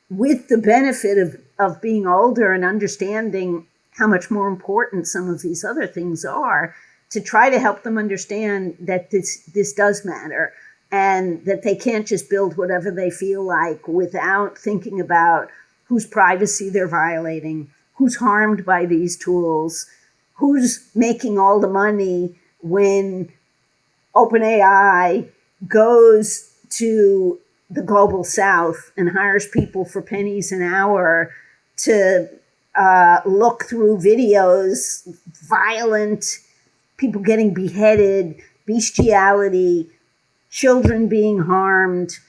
with the benefit of being older and understanding how much more important some of these other things are, to try to help them understand that this does matter, and that they can't just build whatever they feel like without thinking about whose privacy they're violating, who's harmed by these tools, who's making all the money when OpenAI goes to the global south and hires people for pennies an hour to look through videos, violent, people getting beheaded, bestiality, children being harmed,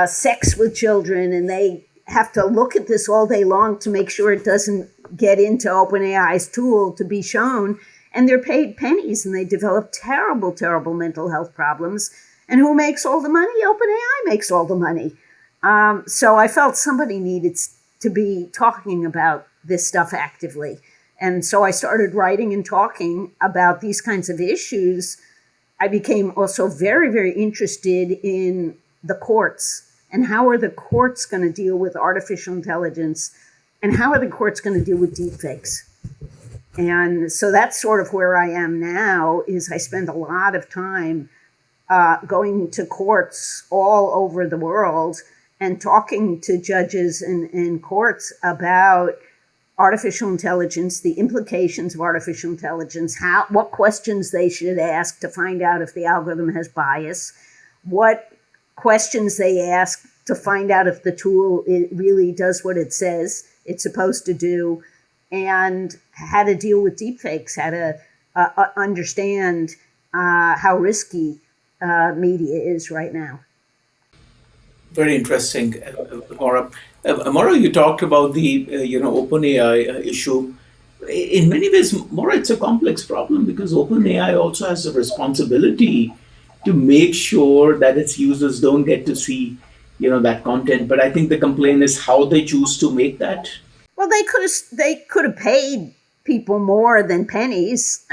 sex with children, and they have to look at this all day long to make sure it doesn't get into OpenAI's tool to be shown. And they're paid pennies, and they develop terrible, terrible mental health problems. And who makes all the money? OpenAI makes all the money. So I felt somebody needed to be talking about this stuff actively. And so I started writing and talking about these kinds of issues. I became also very, very interested in the courts, and how are the courts going to deal with artificial intelligence, and how are the courts going to deal with deepfakes. And so that's sort of where I am now. Is I spend a lot of time going to courts all over the world and talking to judges and courts about artificial intelligence, the implications of artificial intelligence, what questions they should ask to find out if the algorithm has bias, what questions they ask to find out if the tool it really does what it says it's supposed to do, and how to deal with deepfakes, how to understand how risky media is right now. Very interesting, Maura. Maura, you talked about the OpenAI issue. In many ways, Maura, it's a complex problem because OpenAI also has a responsibility to make sure that its users don't get to see, that content. But I think the complaint is how they choose to make that. Well, they could have paid people more than pennies.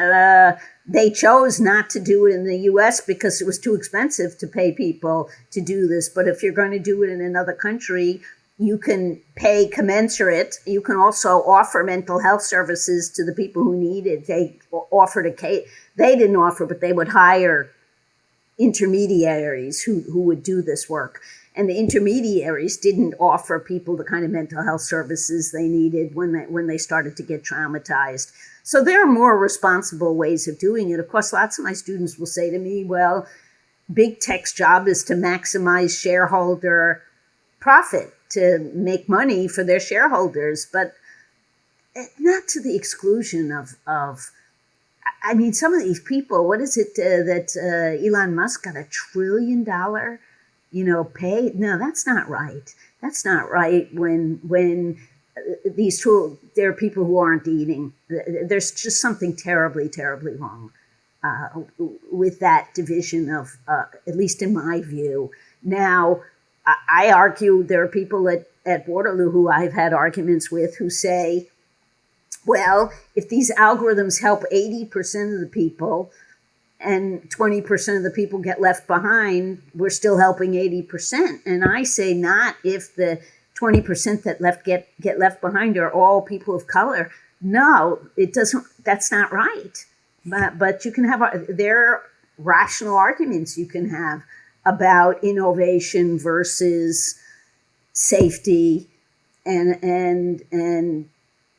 They chose not to do it in the U.S. because it was too expensive to pay people to do this. But if you're going to do it in another country, you can pay commensurate. You can also offer mental health services to the people who need it. They didn't offer, but they would hire intermediaries who would do this work. And the intermediaries didn't offer people the kind of mental health services they needed when they started to get traumatized. So there are more responsible ways of doing it. Of course, lots of my students will say to me, well, big tech's job is to maximize shareholder profit, to make money for their shareholders, but not to the exclusion of some of these people. What is it that Elon Musk got $1 trillion, pay? No, that's not right. That's not right when these tools, there are people who aren't eating. There's just something terribly, terribly wrong with that division of, at least in my view. Now, I argue there are people at Waterloo who I've had arguments with who say, well, if these algorithms help 80% of the people and 20% of the people get left behind, we're still helping 80%. And I say not if the 20% that get left behind are all people of color. No, it doesn't. That's not right. But you can have there are rational arguments you can have about innovation versus safety and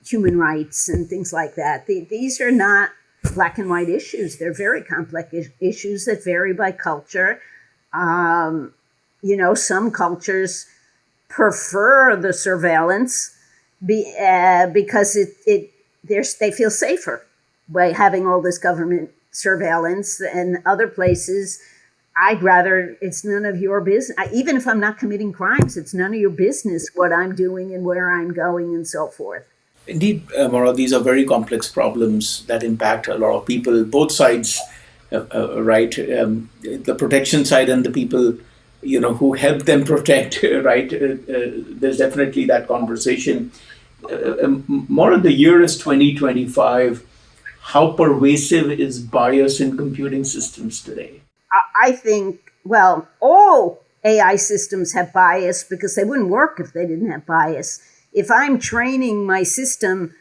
human rights and things like that. These are not black and white issues. They're very complex issues that vary by culture. Some cultures prefer the surveillance because they feel safer by having all this government surveillance, and other places I'd rather it's none of your business. Even if I'm not committing crimes, it's none of your business what I'm doing and where I'm going and so forth. Indeed, Maura, these are very complex problems that impact a lot of people, both sides, right? The protection side and the people, who help them protect, right? There's definitely that conversation. Maura, the year is 2025. How pervasive is bias in computing systems today? I think, well, all AI systems have bias because they wouldn't work if they didn't have bias. If I'm training my system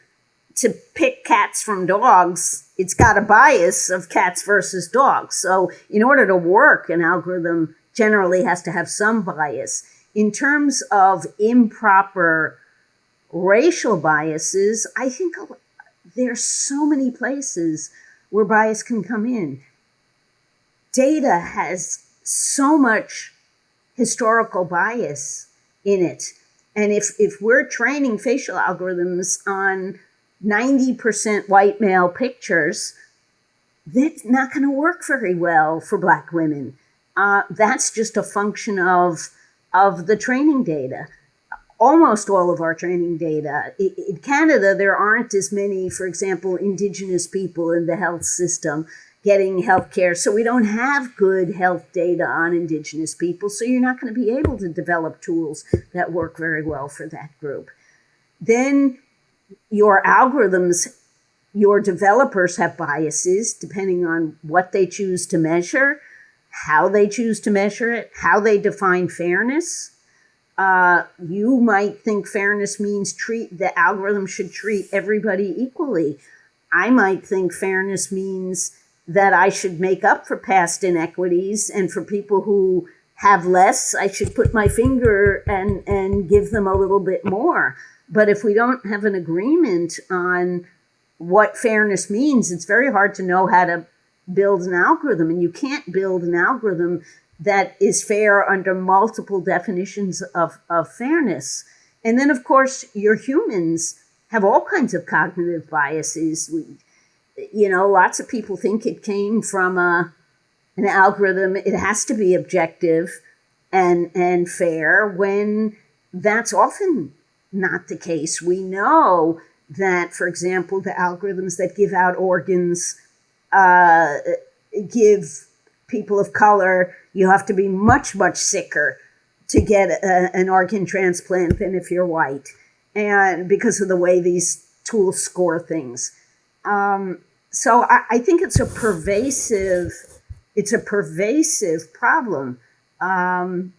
to pick cats from dogs, it's got a bias of cats versus dogs. So, in order to work, an algorithm generally has to have some bias. In terms of improper racial biases, I think there's so many places where bias can come in. Data has so much historical bias in it. And if we're training facial algorithms on 90% white male pictures, that's not going to work very well for Black women. That's just a function of the training data. Almost all of our training data. In Canada, there aren't as many, for example, Indigenous people in the health system getting health care. So we don't have good health data on Indigenous people. So you're not going to be able to develop tools that work very well for that group. Then your algorithms, your developers have biases depending on what they choose to measure, how they choose to measure it, how they define fairness. You might think fairness means the algorithm should treat everybody equally. I might think fairness means that I should make up for past inequities, and for people who have less, I should put my finger and give them a little bit more. But if we don't have an agreement on what fairness means, it's very hard to know how to build an algorithm. And you can't build an algorithm that is fair under multiple definitions of fairness. And then, of course, your humans have all kinds of cognitive biases. Lots of people think it came from an algorithm. It has to be objective and fair, when that's often not the case. We know that, for example, the algorithms that give out organs give people of color, you have to be much, much sicker to get an organ transplant than if you're white, and because of the way these tools score things. So I think it's a pervasive problem, and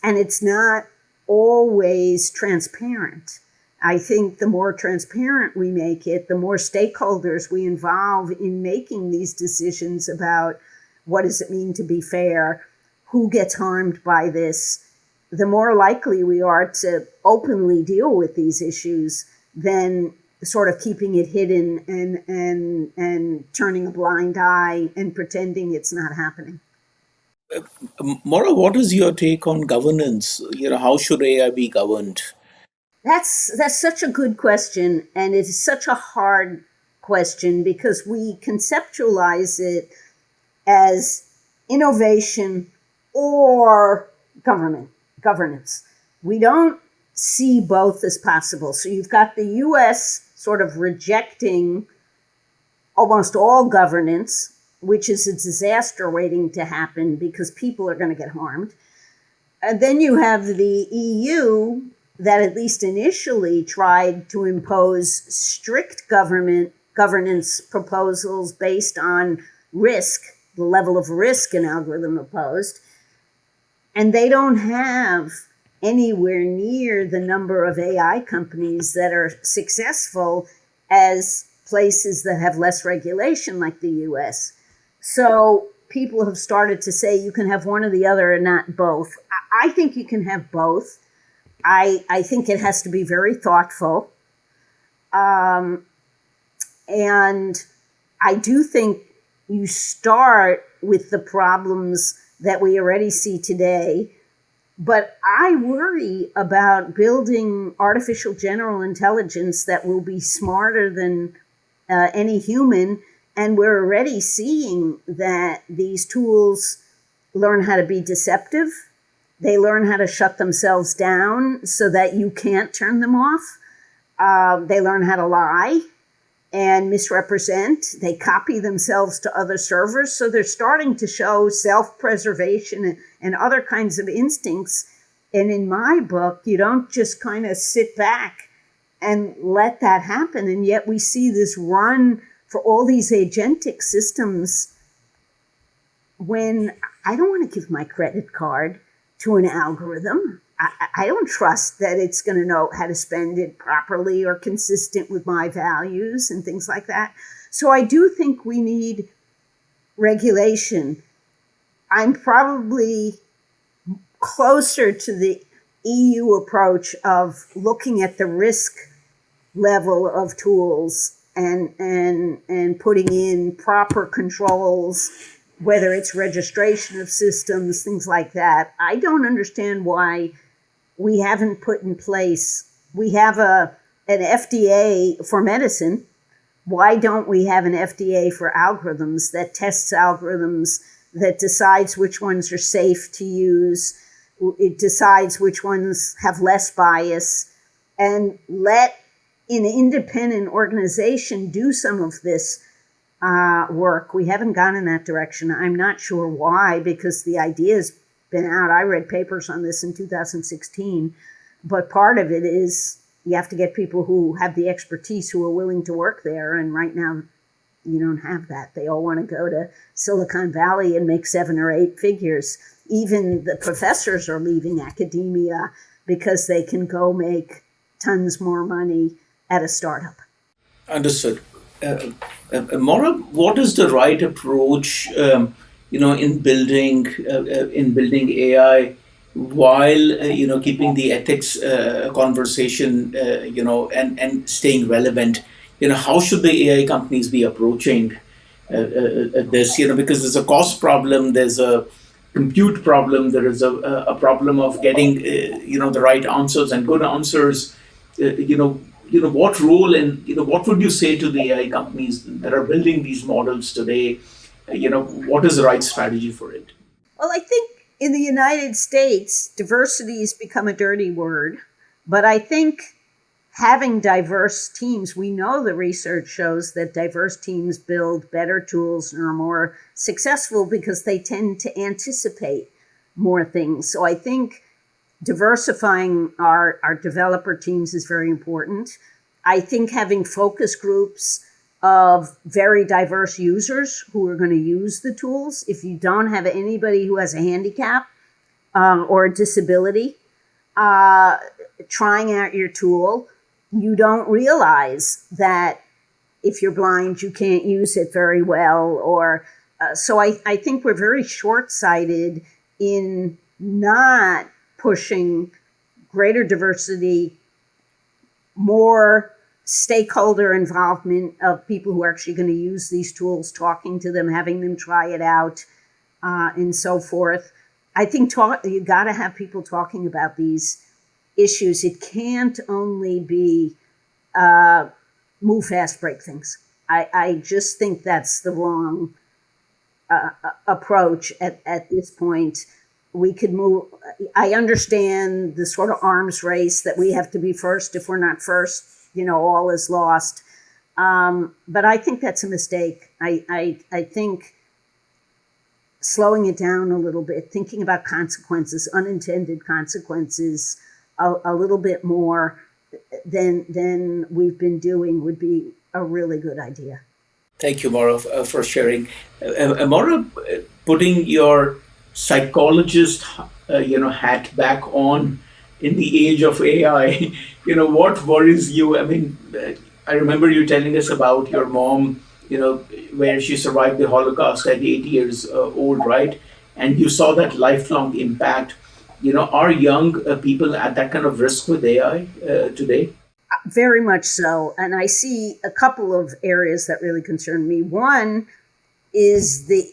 it's not always transparent. I think the more transparent we make it, the more stakeholders we involve in making these decisions about what does it mean to be fair, who gets harmed by this, the more likely we are to openly deal with these issues than sort of keeping it hidden and turning a blind eye and pretending it's not happening. Maura, what is your take on governance? How should AI be governed? That's such a good question, and it's such a hard question because we conceptualize it as innovation or governance. We don't see both as possible. So you've got the US sort of rejecting almost all governance, which is a disaster waiting to happen because people are going to get harmed. And then you have the EU that at least initially tried to impose strict governance proposals based on risk, the level of risk an algorithm opposed. And they don't have anywhere near the number of AI companies that are successful as places that have less regulation like the US. So people have started to say you can have one or the other and not both. I think you can have both. I think it has to be very thoughtful. And I do think you start with the problems that we already see today. But I worry about building artificial general intelligence that will be smarter than any human. And we're already seeing that these tools learn how to be deceptive. They learn how to shut themselves down so that you can't turn them off. They learn how to lie and misrepresent. They copy themselves to other servers. So they're starting to show self-preservation and other kinds of instincts. And in my book, you don't just kind of sit back and let that happen. And yet we see this run for all these agentic systems when I don't want to give my credit card to an algorithm. I don't trust that it's going to know how to spend it properly or consistent with my values and things like that. So I do think we need regulation. I'm probably closer to the EU approach of looking at the risk level of tools and putting in proper controls, whether it's registration of systems, things like that. I don't understand why we haven't put in place. We have an FDA for medicine. Why don't we have an FDA for algorithms that tests algorithms, that decides which ones are safe to use? It decides which ones have less bias, and let an independent organization do some of this work. We haven't gone in that direction. I'm not sure why, because the idea's been out. I read papers on this in 2016, but part of it is you have to get people who have the expertise, who are willing to work there. And right now, you don't have that. They all want to go to Silicon Valley and make 7 or 8 figures. Even the professors are leaving academia because they can go make tons more money at a startup. Understood. Maura, what is the right approach, in building AI, while keeping the ethics conversation, and staying relevant? How should the AI companies be approaching this? Because there's a cost problem, there's a compute problem, there is a problem of getting the right answers and good answers. What role and what would you say to the AI companies that are building these models today? What is the right strategy for it? Well, I think in the United States, diversity has become a dirty word, but I think having diverse teams, we know the research shows that diverse teams build better tools and are more successful because they tend to anticipate more things. So I think diversifying our developer teams is very important. I think having focus groups of very diverse users who are going to use the tools. If you don't have anybody who has a handicap or a disability trying out your tool, you don't realize that if you're blind, you can't use it very well. Or so I think we're very short-sighted in not pushing greater diversity, more stakeholder involvement of people who are actually going to use these tools, talking to them, having them try it out, and so forth. I think you got to have people talking about these issues. It can't only be move fast, break things. I just think that's the wrong approach at this point. We could move. I understand the sort of arms race that we have to be first. If we're not first, all is lost. But I think that's a mistake. I think slowing it down a little bit, thinking about consequences, unintended consequences, a little bit more than we've been doing would be a really good idea. Thank you, Maura, for sharing. Maura, putting your psychologist, hat back on in the age of AI, what worries you? I mean, I remember you telling us about your mom, where she survived the Holocaust at 80 years old, right? And you saw that lifelong impact. Are young people at that kind of risk with AI today? Very much so. And I see a couple of areas that really concern me. One is the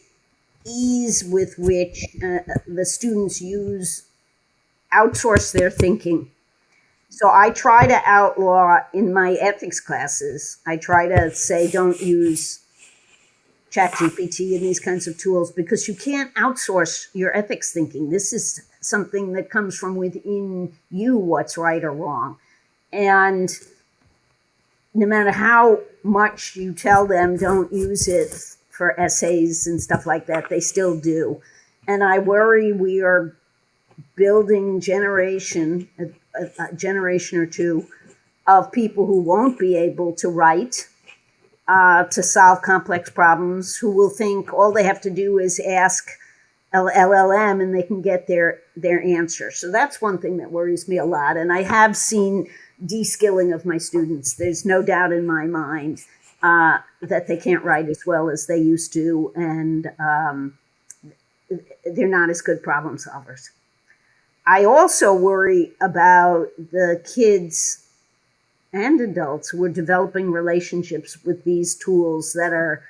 ease with which the students outsource their thinking. So I try to outlaw in my ethics classes, I try to say don't use ChatGPT and these kinds of tools because you can't outsource your ethics thinking. This is something that comes from within you, what's right or wrong. And no matter how much you tell them don't use it for essays and stuff like that, they still do. And I worry we are building a generation or two of people who won't be able to write, to solve complex problems, who will think all they have to do is ask LLM and they can get their answer. So that's one thing that worries me a lot. And I have seen de-skilling of my students. There's no doubt in my mind that they can't write as well as they used to, and they're not as good problem solvers. I also worry about the kids and adults who are developing relationships with these tools that are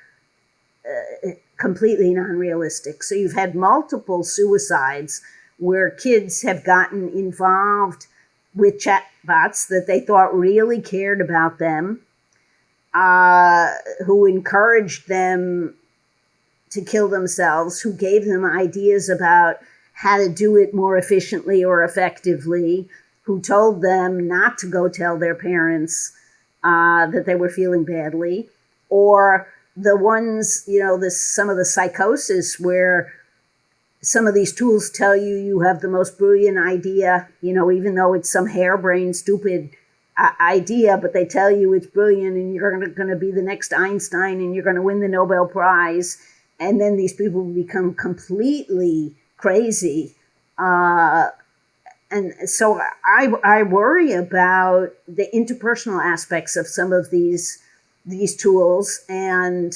completely non-realistic. So you've had multiple suicides where kids have gotten involved with chatbots that they thought really cared about them, who encouraged them to kill themselves, who gave them ideas about how to do it more efficiently or effectively, who told them not to go tell their parents that they were feeling badly, or the ones, some of the psychosis where some of these tools tell you have the most brilliant idea, even though it's some harebrained, stupid idea, but they tell you it's brilliant and you're going to be the next Einstein and you're going to win the Nobel Prize. And then these people become completely crazy. And so I worry about the interpersonal aspects of some of these tools, and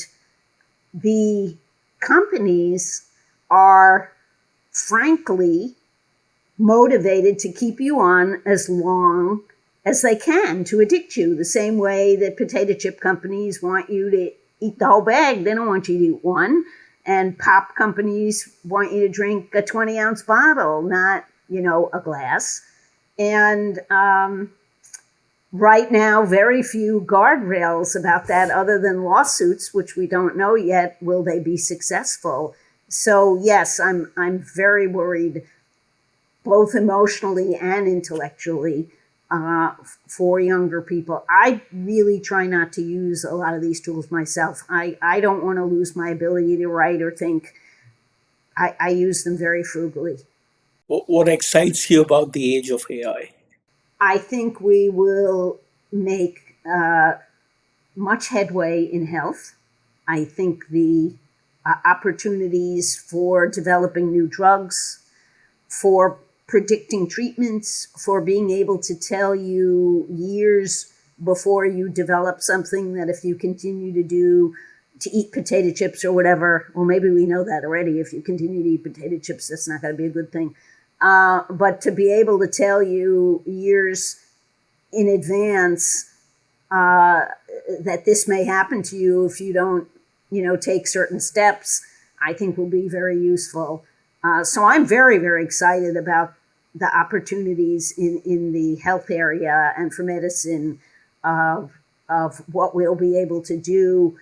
the companies are frankly motivated to keep you on as long as they can, to addict you, the same way that potato chip companies want you to eat the whole bag. They don't want you to eat one. And pop companies want you to drink a 20-ounce bottle, not, a glass. And right now, very few guardrails about that other than lawsuits, which we don't know yet. Will they be successful? So yes, I'm very worried, both emotionally and intellectually, for younger people. I really try not to use a lot of these tools myself. I don't want to lose my ability to write or think. I use them very frugally. What excites you about the age of AI? I think we will make much headway in health. I think the opportunities for developing new drugs, for predicting treatments, for being able to tell you years before you develop something that if you continue to eat potato chips or whatever, well, maybe we know that already. If you continue to eat potato chips, that's not going to be a good thing. But to be able to tell you years in advance that this may happen to you if you don't, take certain steps, I think will be very useful. So I'm very, very excited about the opportunities in the health area and for medicine of what we'll be able to do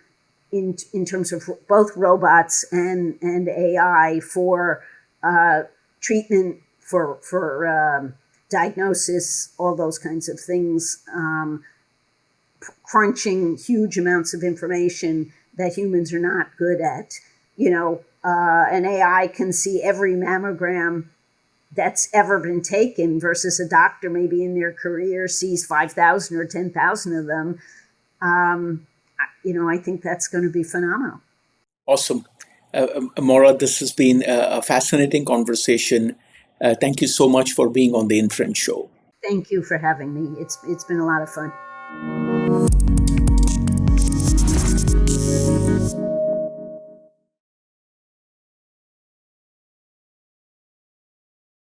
in terms of both robots and AI for treatment, for diagnosis, all those kinds of things, crunching huge amounts of information that humans are not good at. An AI can see every mammogram that's ever been taken versus a doctor maybe in their career sees 5,000 or 10,000 of them. I think that's going to be phenomenal. Awesome. Maura, this has been a fascinating conversation. Thank you so much for being on the Inference Show. Thank you for having me. It's been a lot of fun.